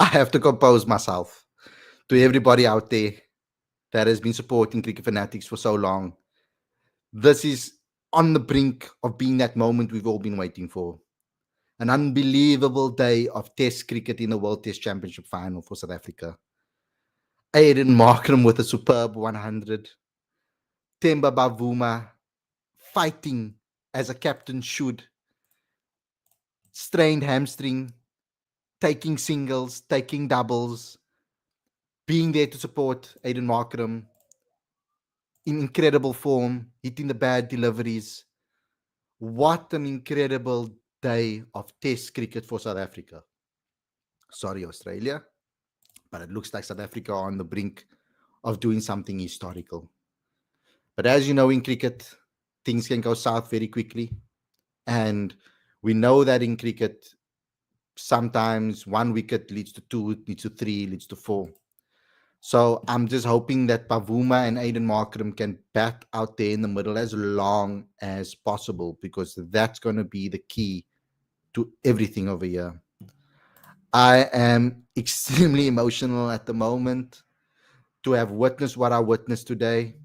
have to compose myself to everybody out there that has been supporting Cricket Fanatics for so long. This is on the brink of being that moment we've all been waiting for. An unbelievable day of Test cricket in the World Test Championship final for South Africa. Aiden Markram with a superb 100. Temba Bavuma fighting as a captain should. Strained hamstring, taking singles, taking doubles, being there to support Aiden Markram in incredible form, hitting the bad deliveries. What an incredible day of Test cricket for South Africa. Sorry, Australia, but it looks like South Africa are on the brink of doing something historical. But as you know, in cricket, things can go south very quickly. And we know that in cricket, sometimes one wicket leads to two, leads to three, leads to four. So I'm just hoping that Pavuma and Aiden Markram can bat out there in the middle as long as possible, because that's going to be the key to everything over here. I am extremely emotional at the moment to have witnessed what I witnessed today.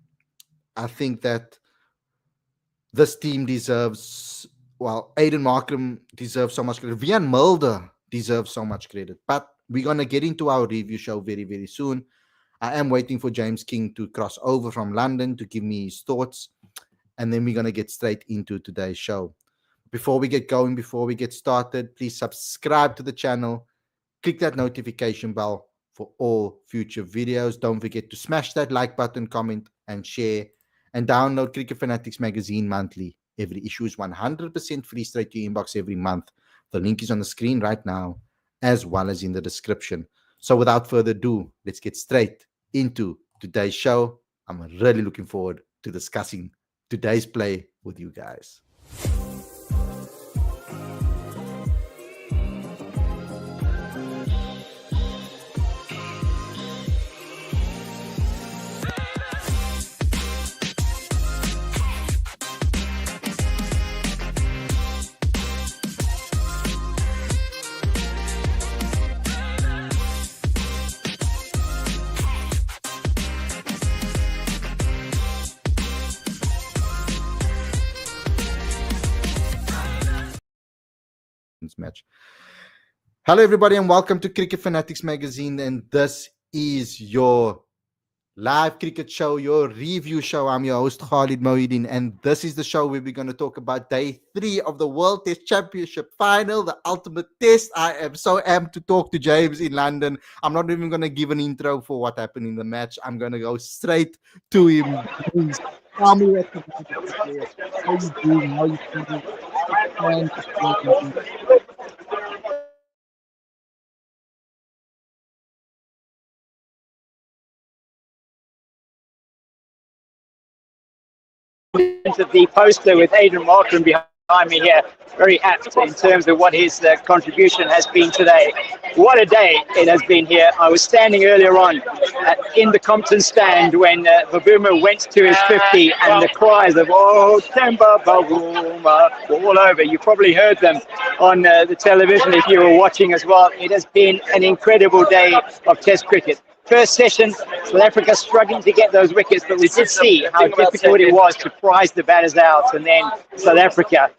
I think that this team deserves, well, Aiden Markram deserves so much credit. Vian Mulder deserves so much credit. But we're going to get into our review show very, very soon. I am waiting for James King to cross over from London to give me his thoughts. And then we're going to get straight into today's show. Before we get going, before we get started, please subscribe to the channel. Click that notification bell for all future videos. Don't forget to smash that like button, comment, and share. And download Cricket Fanatics magazine monthly. Every issue is 100% free straight to your inbox every month. The link is on the screen right now, as well as in the description. So without further ado, let's get straight into today's show. I'm really looking forward to discussing today's play with you guys. Match. Hello, everybody, and welcome to Cricket Fanatics magazine. And this is your live cricket show, your review show. I'm your host, Khalid Mohideen, and this is the show where we're going to talk about day 3 of the World Test Championship final, the ultimate test. I am so amped to talk to James in London. I'm not even going to give an intro for what happened in the match. I'm going to go straight to him. Please tell me what how you doing, how you feeling. Of the poster with Aiden Markram behind me here, very apt in terms of what his contribution has been today. What a day it has been here. I was standing earlier on in the Compton stand when Bavuma went to his 50, and the cries of "Oh, Temba Bavuma" were all over. You probably heard them on the television if you were watching as well. It has been an incredible day of Test cricket. First session, South Africa struggling to get those wickets, but we did see how difficult it was to prize the batters out, and then South Africa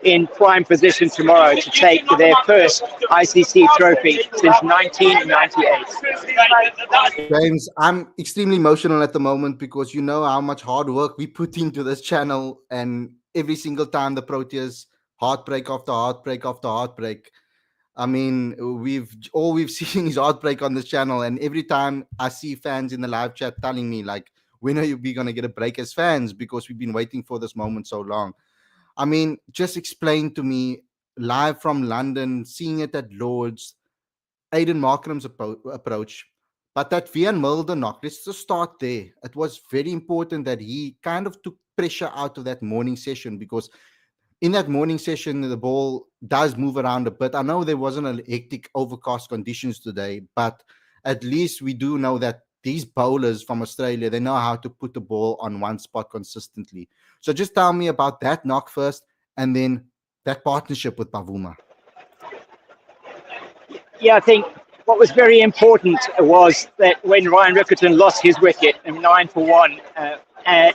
in prime position tomorrow to take their first ICC trophy since 1998. James, I'm extremely emotional at the moment because you know how much hard work we put into this channel, and every single time the Proteas heartbreak after heartbreak after heartbreak. I mean, we've seen is heartbreak on this channel, and every time I see fans in the live chat telling me, like, when are we going to get a break as fans, because we've been waiting for this moment so long. I mean, just explain to me, live from London, seeing it at Lord's, Aiden Markram's approach, but that Vian Mulder knock, let's just start there. It was very important that he kind of took pressure out of that morning session, because in that morning session, the ball does move around a bit. I know there wasn't a hectic overcast conditions today, but at least we do know that these bowlers from Australia, they know how to put the ball on one spot consistently. So just tell me about that knock first, and then that partnership with Pavuma. Yeah, I think what was very important was that when Ryan Rickerton lost his wicket in 9 for 1,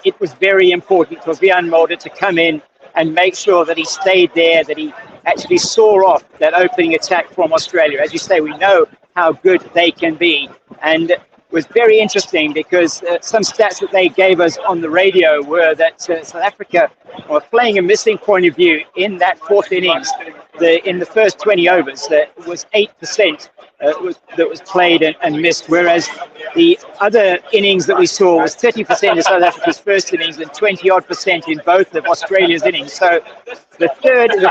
it was very important for Vian Mulder to come in and make sure that he stayed there, that he actually saw off that opening attack from Australia. As you say, we know how good they can be. And it was very interesting because some stats that they gave us on the radio were that South Africa were playing a missing point of view in that fourth innings. In the first 20 overs, that was 8% that was played and missed, whereas the other innings that we saw was 30% in South Africa's first innings and 20-odd% in both of Australia's innings. So the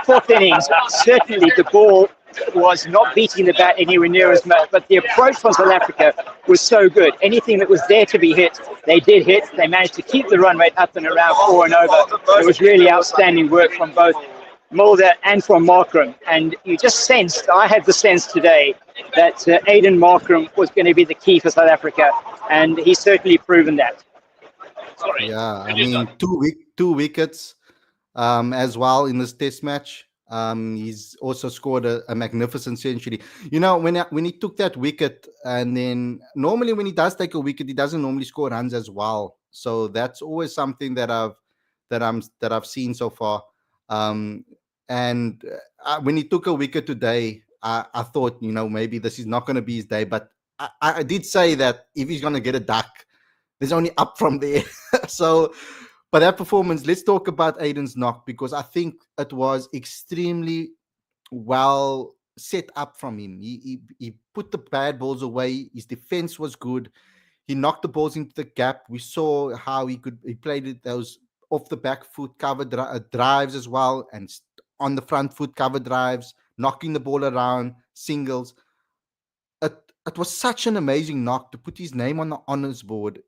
fourth innings, certainly the ball was not beating the bat anywhere near as much, but the approach from South Africa was so good. Anything that was there to be hit, they did hit. They managed to keep the run rate up and around 4 and over. It was really outstanding work from both Mulder and from Markram, and you just sensed, I had the sense today, that Aiden Markram was going to be the key for South Africa, and he's certainly proven that. Yeah, I mean, two wickets as well in this test match. He's also scored a magnificent century. You know, when he took that wicket, and then normally when he does take a wicket, he doesn't normally score runs as well. So that's always something that I've seen so far. And when he took a wicket today, I thought, you know, maybe this is not going to be his day. But I did say that if he's going to get a duck, there's only up from there. So, but that performance, let's talk about Aiden's knock, because I think it was extremely well set up from him. He put the bad balls away. His defense was good. He knocked the balls into the gap. We saw how he played it, those off the back foot cover drives as well, and on the front foot cover drives, knocking the ball around, singles. It was such an amazing knock to put his name on the honors board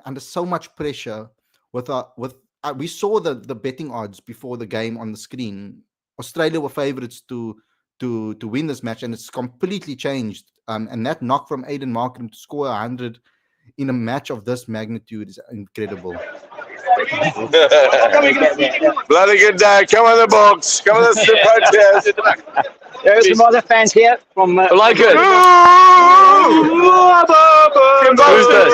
under so much pressure. We saw the betting odds before the game on the screen. Australia were favourites to win this match, and it's completely changed. And that knock from Aiden Markram to score 100 in a match of this magnitude is incredible. Bloody good day. Come on the box. Come on the protest. There are some other fans here from like it. Who's this?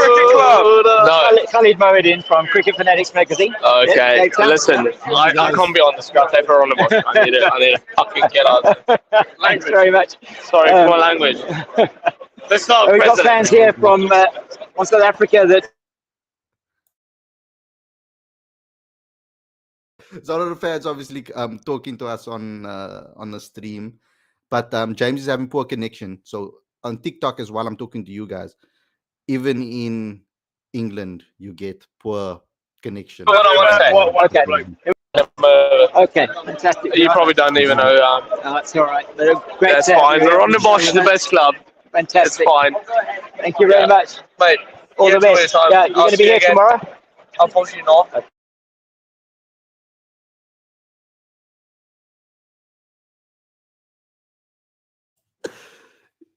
No. Khalid Moeddin from Cricket Fanatics magazine. Okay, listen, I can't be on the scrap paper on the box. I need to fucking get out. Thanks very much. Sorry for my language. Let's start. We've got fans here from South Africa that. So a lot of fans obviously talking to us on the stream, but James is having poor connection. So on TikTok as well, I'm talking to you guys. Even in England, you get poor connection. Okay, fantastic. You probably don't even know. That's all right. That's fine. We're on the Bosch, the best club. Fantastic. It's fine. Thank you very much. Mate, all the best. Yeah, you're going to be here tomorrow? Unfortunately not.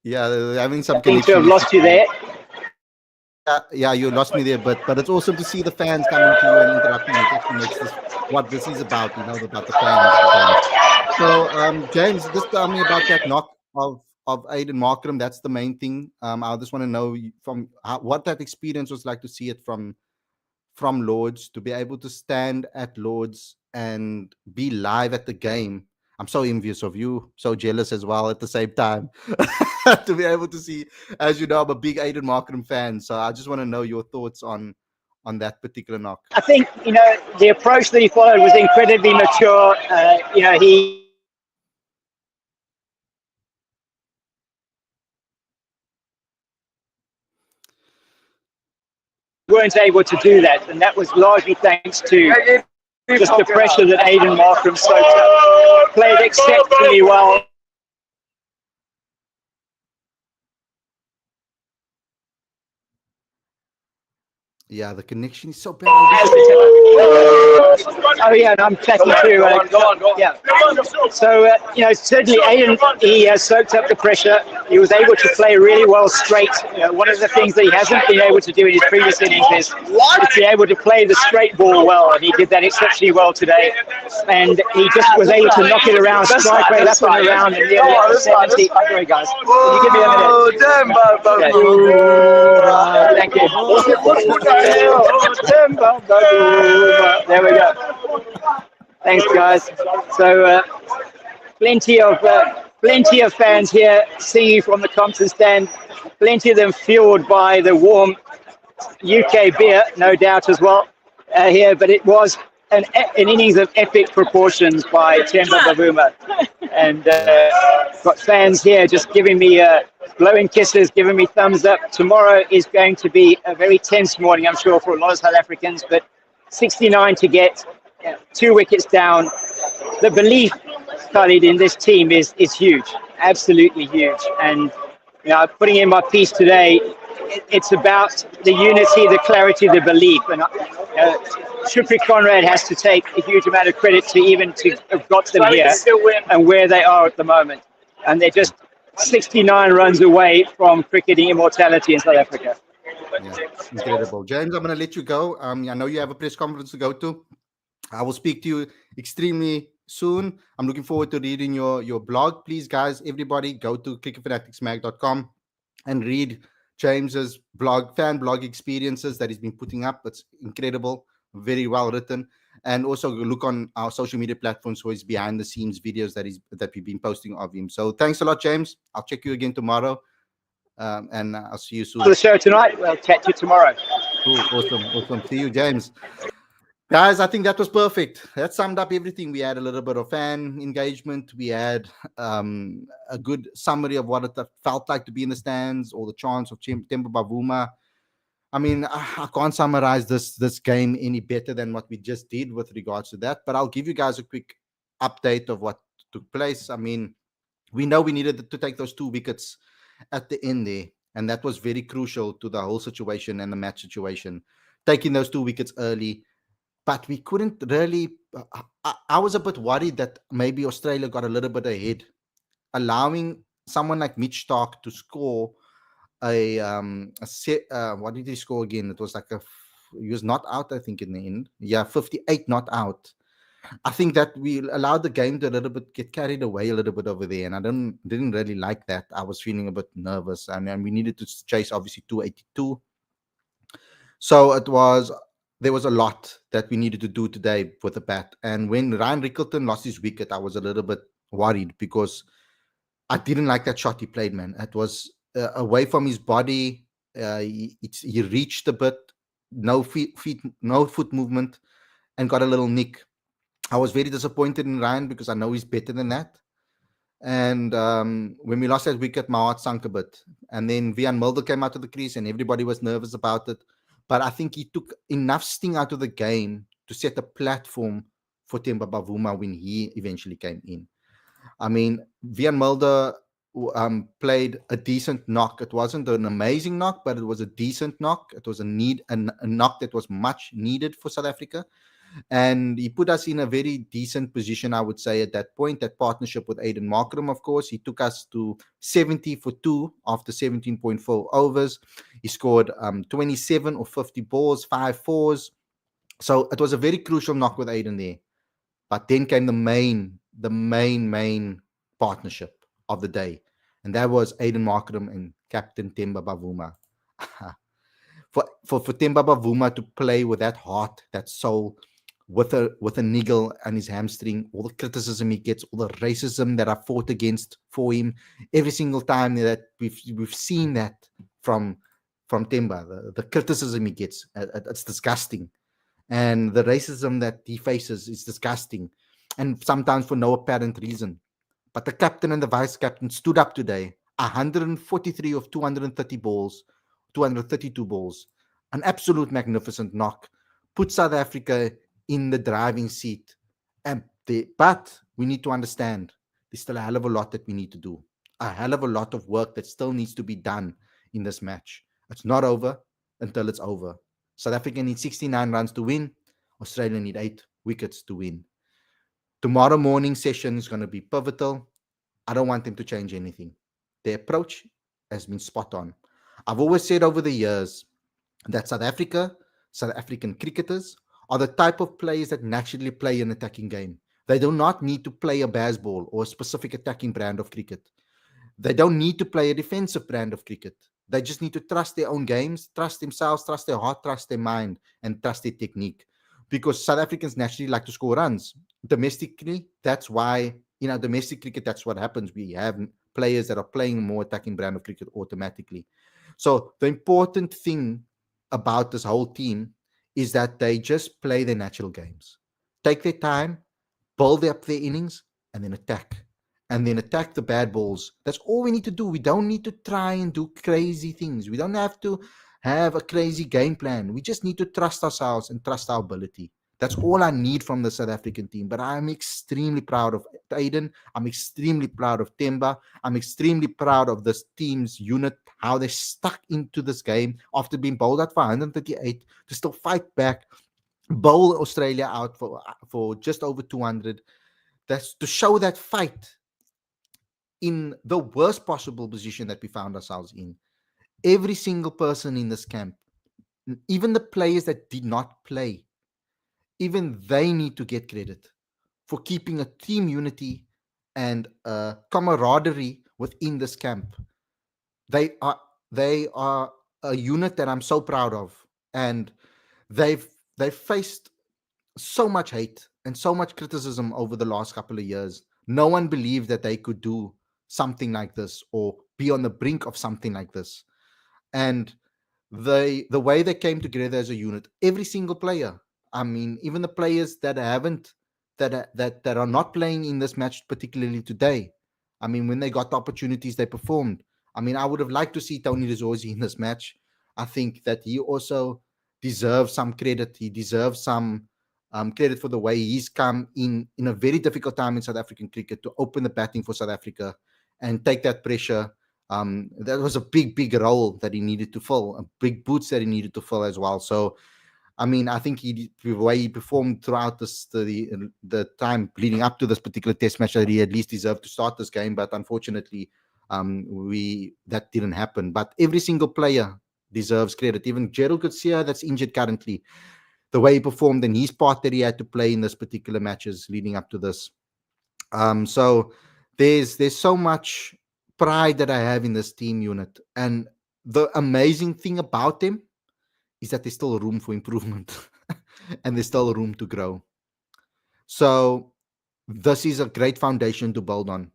Yeah, they're having some I think to have lost you there. Yeah, you lost me there, but it's awesome to see the fans coming to you and interrupting. It actually makes this what this is about, you know, about the fans. So, James, just tell me about that knock of Aiden Markram. That's the main thing. I just want to know from what that experience was like to see it from Lords, to be able to stand at Lords and be live at the game. I'm so envious of you, so jealous as well at the same time. To be able to see, as you know, I'm a big Aiden Markram fan, so I just want to know your thoughts on that particular knock. I think, you know, the approach that he followed was incredibly mature. You know, he weren't able to do that, and that was largely thanks to just the pressure that Aiden Markram soaked up. Played exceptionally well. Yeah, the connection is so bad. Oh yeah, and I'm chatting to. Yeah. So certainly Aiden, he has soaked up the pressure. He was able to play really well straight. One of the things that he hasn't been able to do in his previous innings is to be able to play the straight ball well, and he did that exceptionally well today. And he just was able to knock it around, strike rate up and around, and nearly 70. Sorry guys, can you give me a minute? Thank you. There we go. Thanks, guys. So plenty of fans here singing from the Compton stand. Plenty of them fueled by the warm UK beer, no doubt as well here. But it was an innings of epic proportions by Temba Bavuma, and got fans here just giving me blowing kisses, giving me thumbs up. Tomorrow is going to be a very tense morning, I'm sure, for a lot of South Africans. But 69 to get 2 wickets down. The belief, Khalid, in this team is huge, absolutely huge. And putting in my piece today, it's about the unity, the clarity, the belief. And Shukri Conrad has to take a huge amount of credit to have got them here and where they are at the moment. And they're just 69 runs away from cricketing immortality in South Africa. Yeah, incredible. James, I'm going to let you go. I know you have a press conference to go to. I will speak to you extremely soon. I'm looking forward to reading your blog. Please, guys, everybody, go to cricketfanaticsmag.com and read James's blog, fan blog experiences that he's been putting up. It's incredible, very well written. And also look on our social media platforms for his behind the scenes videos that we've been posting of him. So thanks a lot, James. I'll check you again tomorrow. And I'll see you soon. For the show tonight, we'll catch you tomorrow. Cool, awesome. See you, James. Guys, I think that was perfect. That summed up everything. We had a little bit of fan engagement. We had a good summary of what it felt like to be in the stands, or the chance of Temba Bavuma. I mean, I can't summarize this game any better than what we just did with regards to that. But I'll give you guys a quick update of what took place. I mean, we know we needed to take those 2 wickets at the end there, and that was very crucial to the whole situation and the match situation. Taking those 2 wickets early. But we couldn't really. I was a bit worried that maybe Australia got a little bit ahead, allowing someone like Mitch Stark to score what did he score again? It was like he was not out, I think, in the end. Yeah, 58 not out. I think that we allowed the game to a little bit get carried away a little bit over there, and I didn't really like that. I was feeling a bit nervous, and we needed to chase obviously 282. So there was a lot that we needed to do today with the bat. And when Ryan Rickleton lost his wicket, I was a little bit worried because I didn't like that shot he played, man. It was away from his body. He reached a bit, no foot movement, and got a little nick. I was very disappointed in Ryan because I know he's better than that. And when we lost that wicket, my heart sunk a bit. And then Vian Mulder came out of the crease and everybody was nervous about it. But I think he took enough sting out of the game to set a platform for Temba Bavuma when he eventually came in. I mean, Vian Mulder played a decent knock. It wasn't an amazing knock, but it was a decent knock. It was a knock that was much needed for South Africa. And he put us in a very decent position, I would say, at that point. That partnership with Aiden Markram, of course, he took us to 70 for 2 after 17.4 overs. He scored 27 or 50 balls, 5 fours. So it was a very crucial knock with Aiden there. But then came the main partnership of the day, and that was Aiden Markram and Captain Temba Bavuma. for Temba Bavuma to play with that heart, that soul, with a niggle and his hamstring, all the criticism he gets, all the racism that I fought against for him, every single time that we've seen that from Temba, the criticism he gets, it's disgusting, and the racism that he faces is disgusting, and sometimes for no apparent reason. But the captain and the vice captain stood up today, 143 of 230 balls, 232 balls, an absolute magnificent knock, put South Africa in the driving seat. But we need to understand there's still a hell of a lot that we need to do. A hell of a lot of work that still needs to be done in this match. It's not over until it's over. South Africa needs 69 runs to win. Australia need 8. wickets to win. Tomorrow morning session is going to be pivotal. I don't want them to change anything. Their approach has been spot on. I've always said over the years that South African cricketers, are the type of players that naturally play an attacking game. They do not need to play a baseball or a specific attacking brand of cricket. They don't need to play a defensive brand of cricket. They just need to trust their own games, trust themselves, trust their heart, trust their mind, and trust their technique. Because South Africans naturally like to score runs. Domestically, that's why, domestic cricket, that's what happens. We have players that are playing more attacking brand of cricket automatically. So the important thing about this whole team is that they just play their natural games. Take their time, build up their innings, and then attack. And then attack the bad balls. That's all we need to do. We don't need to try and do crazy things. We don't have to have a crazy game plan. We just need to trust ourselves and trust our ability. That's all I need from the South African team. But I'm extremely proud of Aiden. I'm extremely proud of Temba. I'm extremely proud of this team's unit, how they stuck into this game after being bowled out for 138 to still fight back, bowl Australia out for just over 200. That's to show that fight in the worst possible position that we found ourselves in. Every single person in this camp, even the players that did not play, even they need to get credit for keeping a team unity and camaraderie within this camp. They are a unit that I'm so proud of, and they've faced so much hate and so much criticism over the last couple of years. No one believed that they could do something like this or be on the brink of something like this. And the way they came together as a unit, every single player. I mean, even the players that haven't that are not playing in this match, particularly today. I mean, when they got the opportunities, they performed. I mean, I would have liked to see Tony Rizorzi in this match. I think that he also deserves some credit. He deserves some credit for the way he's come in a very difficult time in South African cricket to open the batting for South Africa and take that pressure. That was a big role that he needed to fill, a big boots that he needed to fill as well. So, I mean, I think the way he performed throughout the time leading up to this particular test match, that he at least deserved to start this game. But unfortunately, that didn't happen. But every single player deserves credit. Even Gerald Garcia, that's injured currently, the way he performed and his part that he had to play in this particular matches leading up to this. So there's so much pride that I have in this team unit, and the amazing thing about them is that there's still room for improvement and there's still room to grow. So this is a great foundation to build on,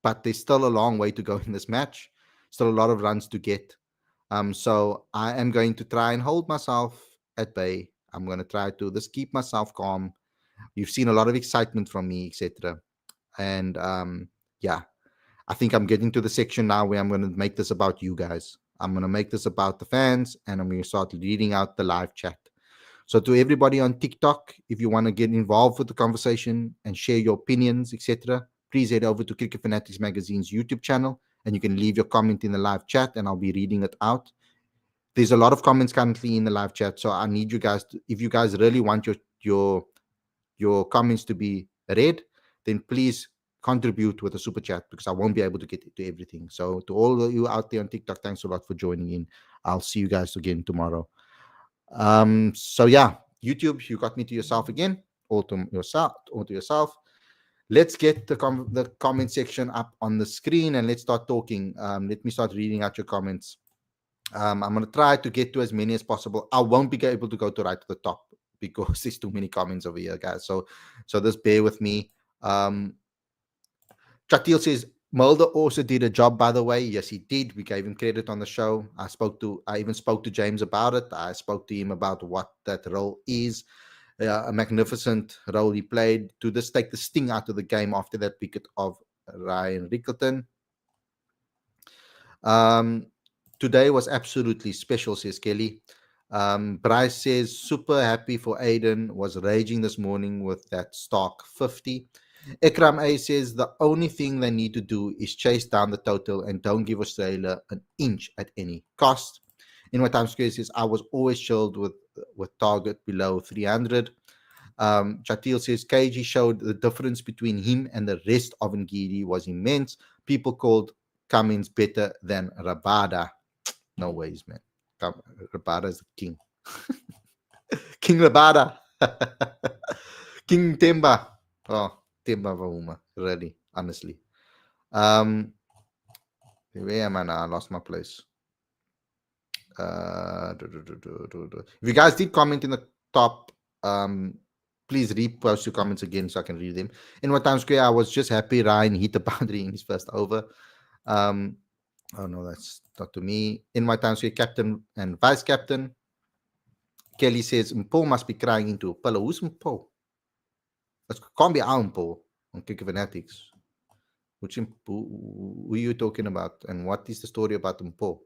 but there's still a long way to go in this match. Still a lot of runs to get. So I am going to try and hold myself at bay. I'm going to try to just keep myself calm. You've seen a lot of excitement from me, etc. And yeah, I think I'm getting to the section now where I'm going to make this about you guys. I'm going to make this about the fans, and I'm going to start reading out the live chat. So to everybody on TikTok, if you want to get involved with the conversation and share your opinions, etc., please head over to Cricket Fanatics Magazine's YouTube channel, and you can leave your comment in the live chat, and I'll be reading it out. There's a lot of comments currently in the live chat, so I need you guys to, if you guys really want your comments to be read, then please contribute with a super chat, because I won't be able to get to everything. So to all of you out there on TikTok, thanks a lot for joining in. I'll see you guys again tomorrow. So yeah, YouTube, you got me to yourself again, or to yourself. Let's get the comment section up on the screen, and let's start talking. Let me start reading out your comments. I'm going to try to get to as many as possible. I won't be able to go to right to the top because there's too many comments over here, guys. So just bear with me. Chatil says, Mulder also did a job, by the way. Yes, he did. We gave him credit on the show. I even spoke to James about it. I spoke to him about what that role is. A magnificent role he played to just take the sting out of the game after that wicket of Ryan Rickelton. Today was absolutely special, says Kelly. Bryce says, super happy for Aiden. Was raging this morning with that Stark 50. Ikram A says, the only thing they need to do is chase down the total and don't give Australia an inch at any cost. In my time square says, I was always chilled with target below 300. Chatil says KG showed the difference between him and the rest of Ngidi was immense. People called Cummins better than Rabada. No ways, man. Rabada is the king. King Rabada. King Temba. Oh, Temba Vahuma. Really, honestly. Where am I now? I lost my place. If you guys did comment in the top, please repost your comments again so I can read them. In what time square, I was just happy Ryan hit the boundary in his first over. Oh no, that's not to me. In my time square, captain and vice captain. Kelly says Mpo must be crying into a pillow. Who's Mpo? That can't be our Mpo on Kick Fanatics. Which Mpo, who are you talking about? And what is the story about Mpo?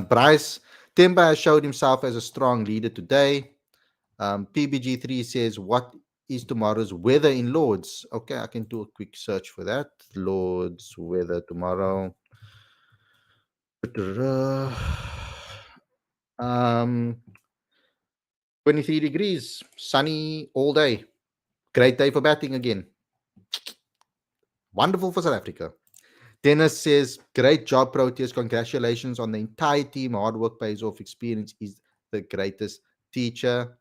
Bryce Temba has showed himself as a strong leader today. PBG3 says, what is tomorrow's weather in Lords? Okay, I can do a quick search for that. Lords weather tomorrow. 23 degrees, sunny all day. Great day for batting again. Wonderful for South Africa. Dennis says, great job, Proteas. Congratulations on the entire team. Hard work pays off. Experience is the greatest teacher.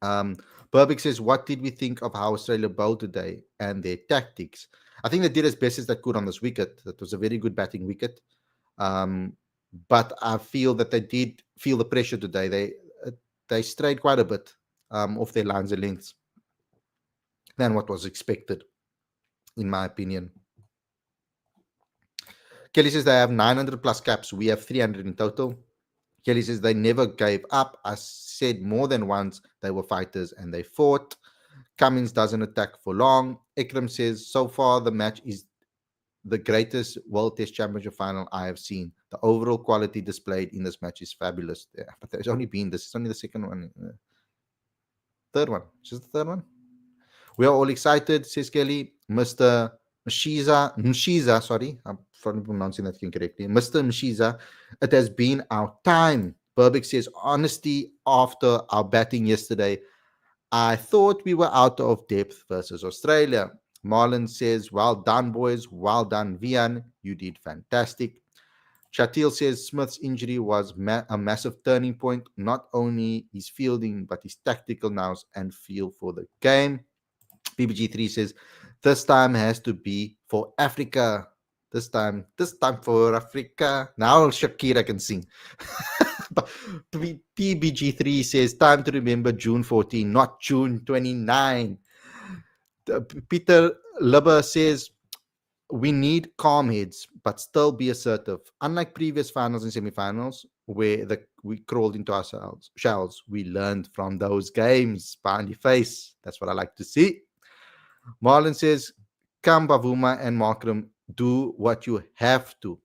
Burbick says, what did we think of how Australia bowled today and their tactics? I think they did as best as they could on this wicket. That was a very good batting wicket. But I feel that they did feel the pressure today. They strayed quite a bit off their lines of lengths than what was expected, in my opinion. Kelly says they have 900 plus caps. We have 300 in total. Kelly says they never gave up. I said more than once they were fighters and they fought. Cummins doesn't attack for long. Ikram says so far the match is the greatest World Test Championship final I have seen. The overall quality displayed in this match is fabulous. Yeah, but there's only been this is only the second one. Third one. Is this the third one? We are all excited, says Kelly. Mr. Mshiza, sorry, I'm probably pronouncing that incorrectly. Mr. Mshiza, it has been our time. Burbick says, honesty after our batting yesterday, I thought we were out of depth versus Australia. Marlon says, well done, boys. Well done, Vian. You did fantastic. Chatil says Smith's injury was a massive turning point, not only his fielding, but his tactical nous and feel for the game. PBG3 says, this time has to be for Africa. This time for Africa. Now Shakira can sing. PBG3 says, time to remember June 14, not June 29. Peter Lubber says, we need calm heads, but still be assertive. Unlike previous finals and semifinals, where we crawled into our shells, we learned from those games. Smiley face. That's what I like to see. Marlon says, come Bavuma and Markram, do what you have to.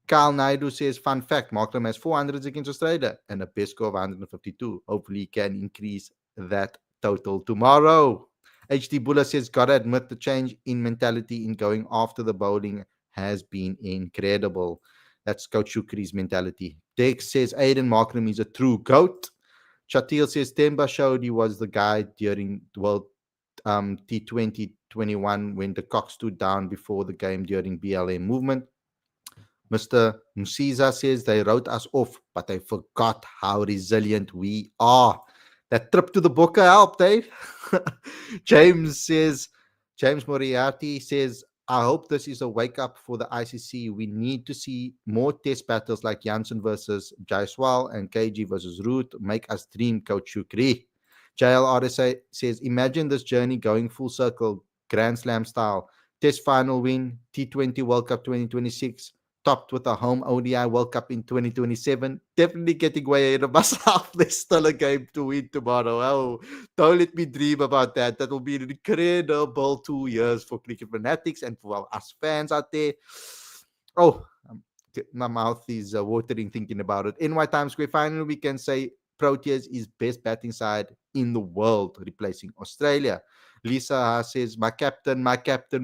Carl Naidu says, fun fact, Markram has 400s against Australia and a best score of 152. Hopefully he can increase that total tomorrow. HT Bulla says, gotta admit the change in mentality in going after the bowling has been incredible. That's Coach Shukri's mentality. Dex says, Aiden Markram is a true GOAT. Chatil says, Temba showed he was the guy during the World T20 21 when the cock stood down before the game during BLM movement. Mr. Musiza says they wrote us off, but they forgot how resilient we are. That trip to the Boca helped, eh? James Moriarty says, I hope this is a wake up for the ICC. We need to see more test battles like Janssen versus Jaiswal and KG versus Root. Make us dream, Coach Shukri. JLRSA says, imagine this journey going full circle, Grand Slam style. Test final win, T20 World Cup 2026, topped with a home ODI World Cup in 2027. Definitely getting way ahead of myself. There's still a game to win tomorrow. Oh, don't let me dream about that. That will be an incredible 2 years for cricket fanatics and for us fans out there. Oh, my mouth is watering thinking about it. NY Times Square, finally we can say Proteas is best batting side in the world, replacing Australia. Lisa says, my captain,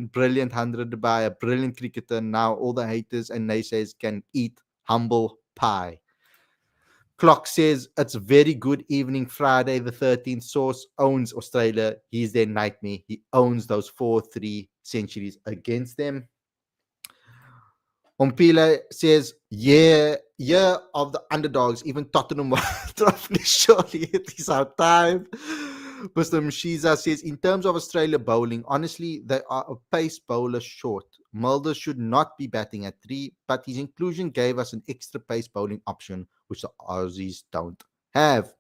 brilliant 100 by a brilliant cricketer. Now all the haters and naysayers can eat humble pie. Clock says it's very good evening, Friday the 13th. Source owns Australia. He's their nightmare. He owns those 4-3 centuries against them. Ompila says, year of the underdogs. Even Tottenham will surely it is our time. Mr. Mshiza says, in terms of Australia bowling, honestly, they are a pace bowler short. Mulder should not be batting at 3, but his inclusion gave us an extra pace bowling option, which the Aussies don't have.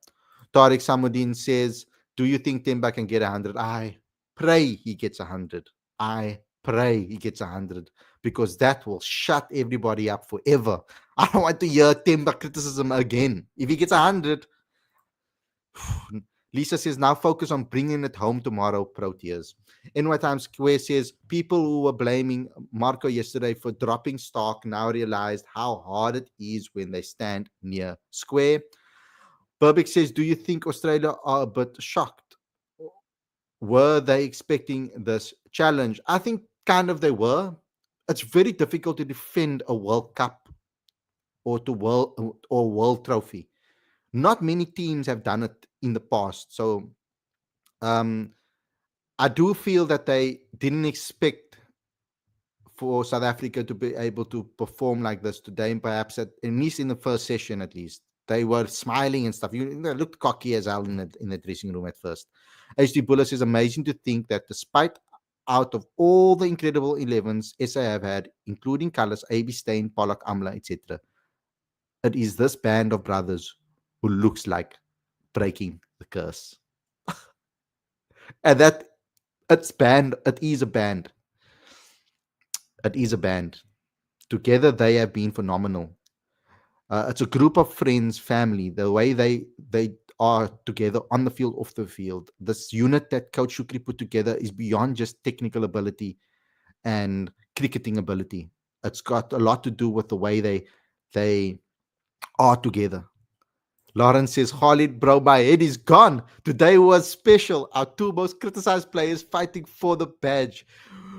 Tariq Samudin says, do you think Temba can get 100? I pray he gets 100. I pray he gets 100 because that will shut everybody up forever. I don't want to hear Temba criticism again. If he gets 100, Lisa says, now focus on bringing it home tomorrow, Proteas. NY Times Square says, people who were blaming Marco yesterday for dropping stock now realized how hard it is when they stand near square. Burbick says, do you think Australia are a bit shocked? Were they expecting this challenge? I think kind of they were. It's very difficult to defend a World Cup or World Trophy. Not many teams have done it in the past. So I do feel that they didn't expect for South Africa to be able to perform like this today, and perhaps at least in the first session, at least they were smiling and stuff. They looked cocky as hell in the dressing room at first. HD Bullis is amazing to think that despite out of all the incredible 11s SA have had, including Colours, AB Steyn, Pollock, Amla, etc., it is this band of brothers who looks like breaking the curse. And that it is a band. It is a band. Together they have been phenomenal. It's a group of friends, family. The way they are together on the field, off the field. This unit that Coach Shukri put together is beyond just technical ability and cricketing ability. It's got a lot to do with the way they are together. Lawrence says, Khalid, bro, my head is gone. Today was special. Our two most criticized players fighting for the badge.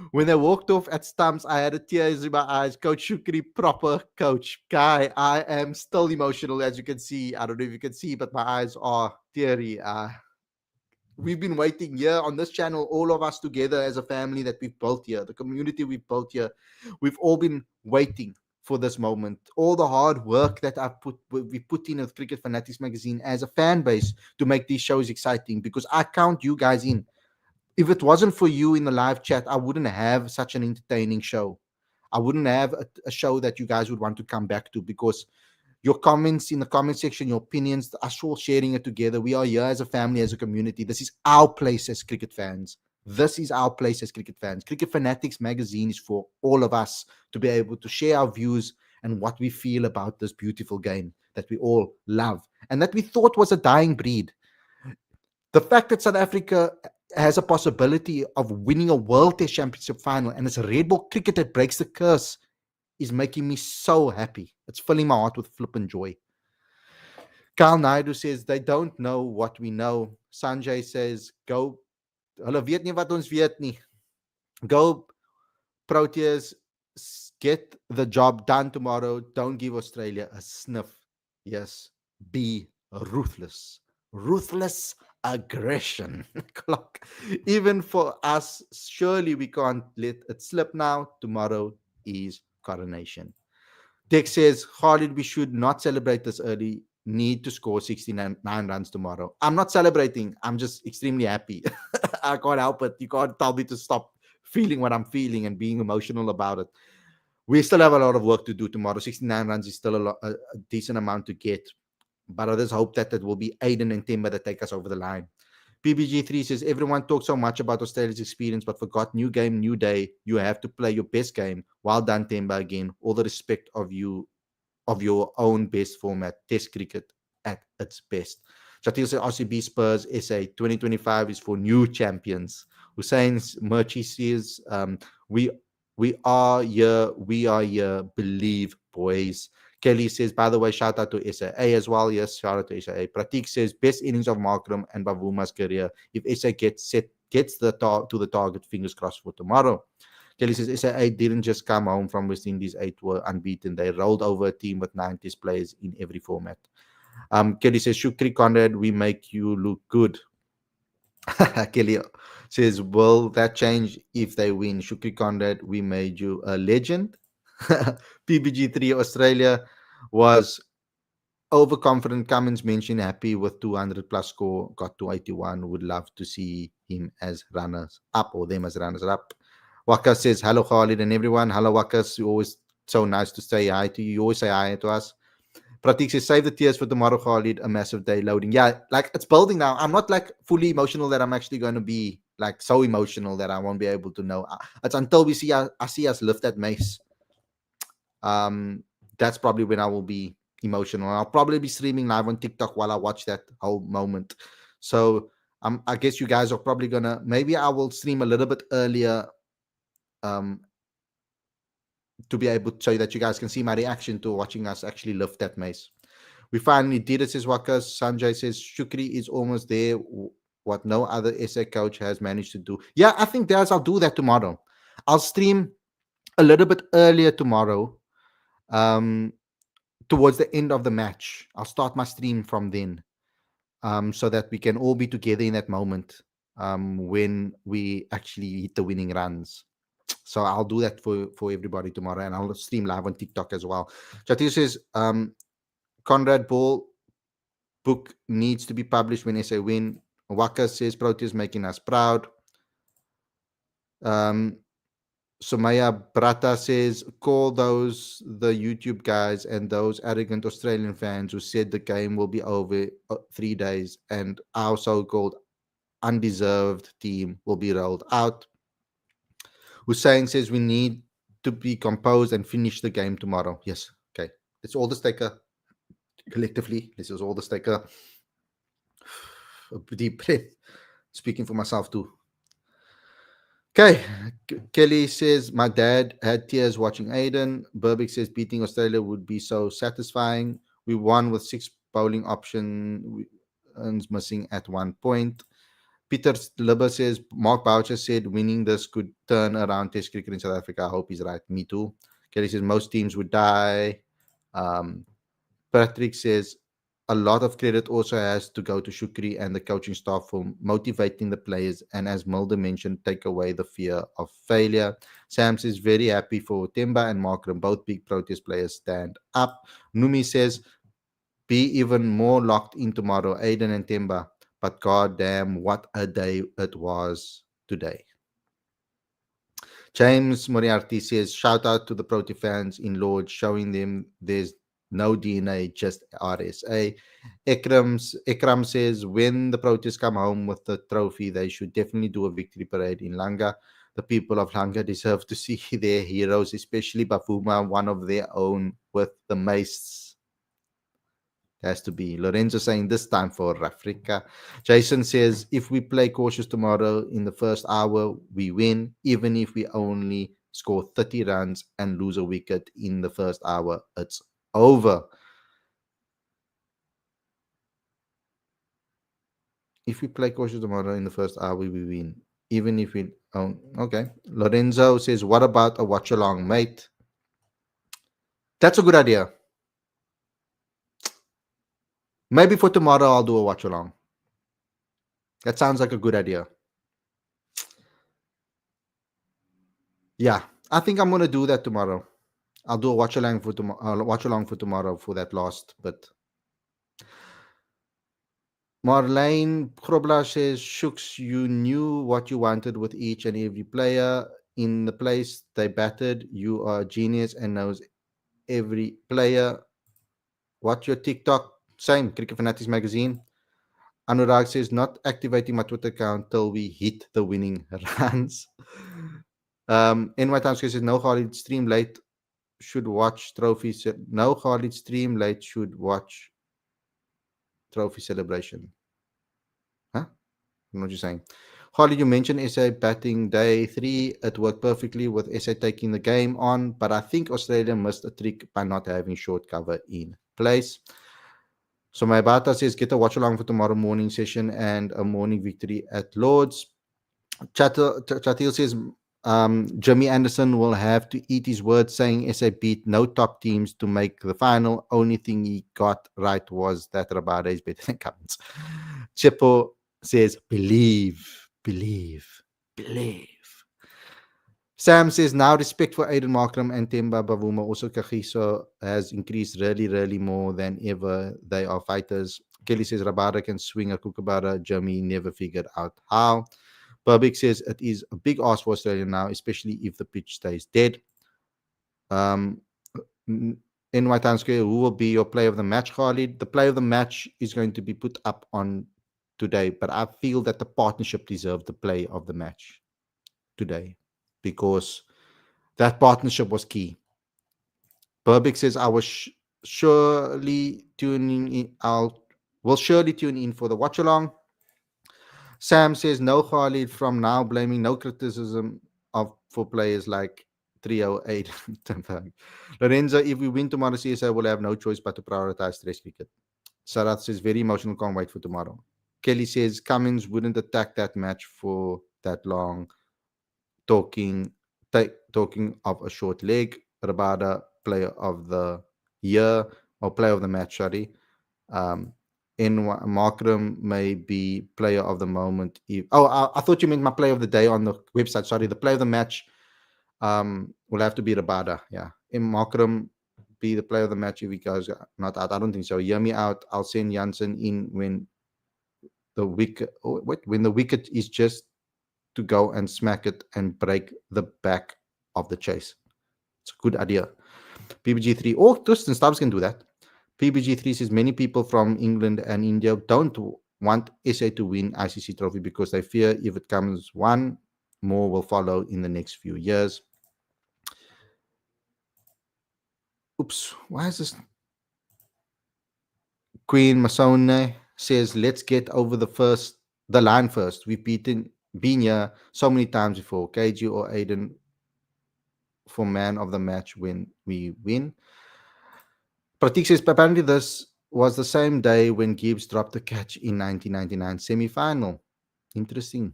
When they walked off at stumps, I had a tears in my eyes. Coach Shukri, proper coach. Guy, I am still emotional, as you can see. I don't know if you can see, but my eyes are teary. We've been waiting here on this channel, all of us together as a family that we've built here, the community we've built here. We've all been waiting for this moment. All the hard work that we put in with Cricket Fanatics magazine as a fan base to make these shows exciting, because I count you guys in. If it wasn't for you in the live chat, I wouldn't have such an entertaining show. I wouldn't have a show that you guys would want to come back to, because your comments in the comment section, your opinions, us all sharing it together. We are here as a family, as a community. This is our place as cricket fans. This is our place as cricket fans. Cricket Fanatics magazine is for all of us to be able to share our views and what we feel about this beautiful game that we all love and that we thought was a dying breed. The fact that South Africa has a possibility of winning a World Test Championship final and it's a red ball cricket that breaks the curse is making me so happy. It's filling my heart with flippant joy. Carl Naidu says, they don't know what we know. Sanjay says, go. Hulle weet nie wat ons weet nie. Go, Proteas, get the job done tomorrow. Don't give Australia a sniff. Yes, be ruthless. Ruthless aggression. Clock. Even for us, surely we can't let it slip now. Tomorrow is coronation. Dick says, Khalid, we should not celebrate this early. Need to score 69 runs tomorrow. I'm not celebrating. I'm just extremely happy. I can't help it. You can't tell me to stop feeling what I'm feeling and being emotional about it. We still have a lot of work to do tomorrow. 69 runs is still a decent amount to get. But I just hope that it will be Aiden and Timber that take us over the line. PBG3 says, everyone talks so much about Australia's experience, but forgot new game, new day. You have to play your best game. Well done, Temba, again. All the respect of you, of your own best format, Test cricket at its best. Shatil says, RCB Spurs SA 2025 is for new champions. Hussein Murchie says, we are here, believe, boys. Kelly says, by the way, shout out to SAA as well. Yes, shout out to SAA. Pratik says, best innings of Markram and Bavuma's career. If SA gets to the target, fingers crossed for tomorrow. Kelly says, SAA didn't just come home from West Indies 8 were unbeaten. They rolled over a team with 9 test players in every format. Kelly says, Shukri Conrad, we make you look good. Kelly says, will that change if they win? Shukri Conrad, we made you a legend. PBG3 Australia was overconfident. Cummins mentioned happy with 200 plus score, got to 81. Would love to see him as runners up or them as runners up. Waka says, hello, Khalid and everyone. Hello, Waka. You always so nice to say hi to you. You always say hi to us. Pratik says, save the tears for tomorrow, Khalid. A massive day loading. Yeah, like it's building now. I'm not like fully emotional that I'm actually going to be like so emotional that I won't be able to know. It's until we see I see us lift that mace. That's probably when I will be emotional. I'll probably be streaming live on TikTok while I watch that whole moment. So I guess you guys are probably gonna. Maybe I will stream a little bit earlier. Um, to be able so that you guys can see my reaction to watching us actually lift that mace. We finally did it, says Wakas. Sanjay says Shukri is almost there. What no other SA coach has managed to do. Yeah, I think I'll do that tomorrow. I'll stream a little bit earlier tomorrow. Towards the end of the match. I'll start my stream from then. So that we can all be together in that moment. When we actually hit the winning runs. So I'll do that for everybody tomorrow, and I'll stream live on TikTok as well. Chatir says, Conrad Ball book needs to be published when SA win. Waka says, Proteas making us proud. Sumaya Brata says, call those the YouTube guys and those arrogant Australian fans who said the game will be over 3 days and our so-called undeserved team will be rolled out. Hussein says we need to be composed and finish the game tomorrow. Yes. Okay. Let's all just take a collectively. Let's just all just take a deep breath. Speaking for myself too. Okay. Kelly says my dad had tears watching Aiden. Burbick says beating Australia would be so satisfying. We won with 6 bowling options missing at one point. Peter Libber says Mark Boucher said winning this could turn around Test cricket in South Africa. I hope he's right. Me too. Kelly says most teams would die. Patrick says a lot of credit also has to go to Shukri and the coaching staff for motivating the players and, as Mulder mentioned, take away the fear of failure. Sam says very happy for Temba and Markram, both big Proteas players stand up. Numi says be even more locked in tomorrow, Aiden and Temba. But goddamn, what a day it was today. James Moriarty says, shout out to the Protea fans in Lords, showing them there's no DNA, just RSA. Ekram says, when the Proteas come home with the trophy, they should definitely do a victory parade in Langa. The people of Langa deserve to see their heroes, especially Bafuma, one of their own, with the mace. Has to be. Lorenzo saying this time for Africa. Jason says, if we play cautious tomorrow in the first hour, we win, even if we only score 30 runs and lose a wicket in the first hour. It's over. If we play cautious tomorrow in the first hour, we win, even if we... Oh, okay. Lorenzo says, what about a watch along, mate? That's a good idea. Maybe for tomorrow, I'll do a watch along. That sounds like a good idea. Yeah, I think I'm gonna do that tomorrow. I'll do a watch along for tomorrow. Watch along for tomorrow for that last bit. Marlene Krobla says, Shooks, you knew what you wanted with each and every player in the place they batted. You are a genius and knows every player. Watch your TikTok. Same, Cricket Fanatics Magazine. Anurag says, not activating my Twitter account till we hit the winning runs. NY Times says, no, Khalid, stream late. Should watch trophies. No, Khalid, stream late. Should watch trophy celebration. Huh? I don't know what you're saying. Khalid, you mentioned SA batting day 3. It worked perfectly with SA taking the game on, but I think Australia missed a trick by not having short cover in place. So my bata says, get a watch along for tomorrow morning session and a morning victory at Lords. Chatil says, Jimmy Anderson will have to eat his words saying SA beat no top teams to make the final. Only thing he got right was that Rabada is better than Cummins. Chipo says, believe, believe, believe. Sam says, now respect for Aiden Markram and Temba Bavuma. Also, Kagiso has increased really, really more than ever. They are fighters. Kelly says, Rabada can swing a kookaburra. Jimmy never figured out how. Bubik says it is a big ask for Australia now, especially if the pitch stays dead. Um, NY Times Square, who will be your player of the match, Khalid? The player of the match is going to be put up on today, but I feel that the partnership deserved the play of the match today because that partnership was key. Burbick says, I was surely tuning in. Will surely tune in for the watch along. Sam says no Khalid from now, blaming no criticism of for players like 308. Lorenzo, if we win tomorrow, CSA will have no choice but to prioritize stress cricket. Sarath says very emotional, can't wait for tomorrow. Kelly says Cummins wouldn't attack that match for that long. Talking talking of a short leg. Rabada, player of the year or player of the match, sorry. Um, in Markram may be player of the moment. I thought you meant my player of the day on the website. Sorry, the player of the match will have to be Rabada. Yeah, in Markram be the player of the match if he goes not out. I don't think so. Hear me out. I'll send Janssen in when the wicket. When the wicket is just to go and smack it and break the back of the chase. It's a good idea. PBG3. Oh, Tristan Stubbs can do that. PBG3 says many people from England and India don't want SA to win ICC trophy because they fear if it comes one, more will follow in the next few years. Oops, why is this? Queen Masone says, let's get over the line first. We've been here so many times before. KG or Aiden for man of the match when we win. Pratik says, apparently this was the same day when Gibbs dropped the catch in 1999 semi-final. Interesting.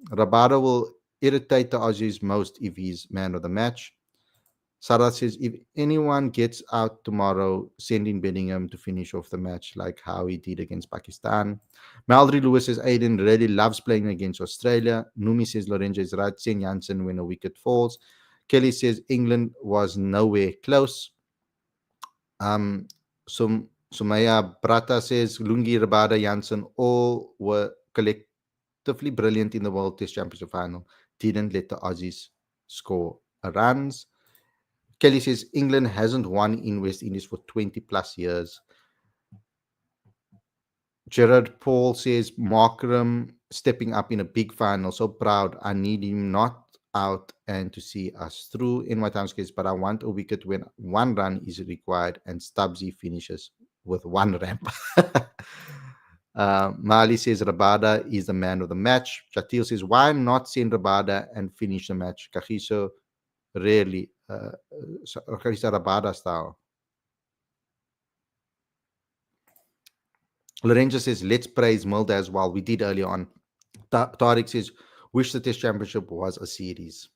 Rabada will irritate the Aussies most if he's man of the match. Sarah says, if anyone gets out tomorrow, send in Bellingham to finish off the match like how he did against Pakistan. Maldry Lewis says, Aiden really loves playing against Australia. Numi says, Lorenzo is right. Send Janssen when a wicket falls. Kelly says, England was nowhere close. Sumaya Brata says, Lungi, Rabada, Janssen all were collectively brilliant in the World Test Championship final. Didn't let the Aussies score runs. Kelly says England hasn't won in West Indies for 20 plus years. Gerard Paul says Markram stepping up in a big final. So proud. I need him not out and to see us through in my times case, but I want a wicket when one run is required and Stubbsy finishes with one ramp. Mali says Rabada is the man of the match. Chatil says, why not send Rabada and finish the match? Kagiso rarely. Kagiso Rabada style. Lorenzo says, let's praise Milda as well. We did earlier on. Tariq says, wish the Test Championship was a series.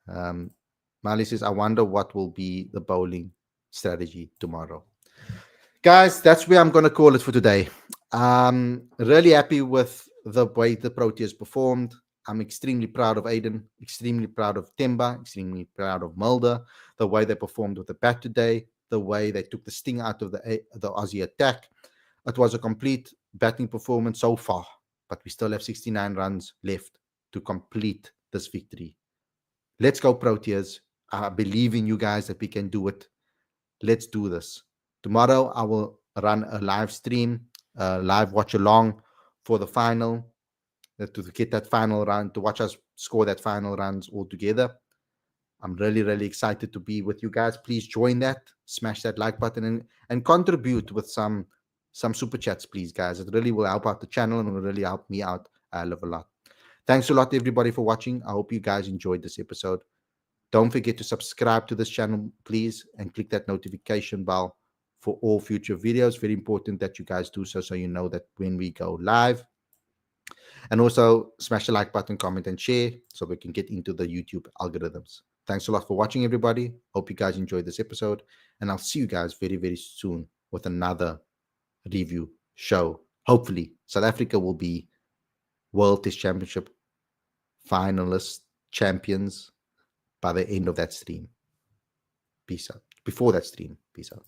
Mali says, I wonder what will be the bowling strategy tomorrow. Guys, that's where I'm going to call it for today. Really happy with the way the Proteas performed. I'm extremely proud of Aiden, extremely proud of Temba, extremely proud of Mulder, the way they performed with the bat today, the way they took the sting out of the Aussie attack. It was a complete batting performance so far, but we still have 69 runs left to complete this victory. Let's go, Proteas. I believe in you guys that we can do it. Let's do this. Tomorrow, I will run a live stream, live watch along for the final, to get that final run, to watch us score that final runs all together. I'm really, really excited to be with you guys. Please join that, smash that like button, and contribute with some super chats, please, guys. It really will help out the channel and will really help me out. I love a lot. Thanks a lot, everybody, for watching. I hope you guys enjoyed this episode. Don't forget to subscribe to this channel, please, and click that notification bell for all future videos. Very important that you guys do so you know that when we go live. And also smash the like button, comment, and share so we can get into the YouTube algorithms. Thanks a lot for watching, everybody. Hope you guys enjoyed this episode. And I'll see you guys very, very soon with another review show. Hopefully, South Africa will be World Test Championship finalists, champions by the end of that stream. Peace out. Before that stream, peace out.